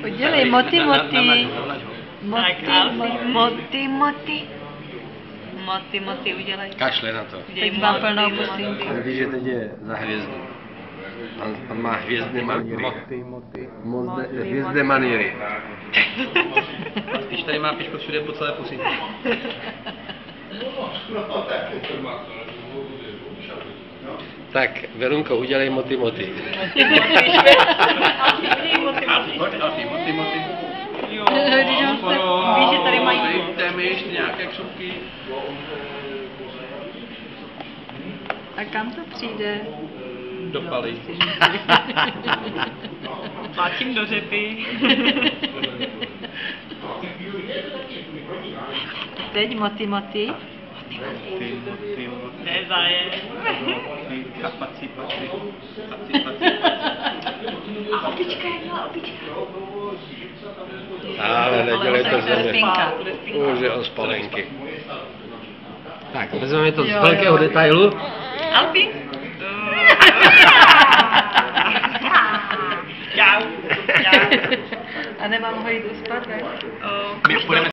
Udělej moty. Moty udělej. Kašle na to. Teď má plnou pusinku. Víš, že teď je za hvězdu. On má hvězdné maníry. Hvězdné maníry. Když tady má pičko všude po celé pusy. Tak, Verunko, udělej moty. Moty. Jo, Víš, že tady mají. dejte mi ještě nějaké křupky. A kam to přijde? Do paly. Tlačím do řepy. Teď moty. To je zájem. Paci. A opička jak byla opička. Ale nedělej to Ale ze mě. Už je o spalenky. Tak, vezmeme to z velkého detailu. Alpi. Čau. A nemám ho jít uspat, ne? My půjdeme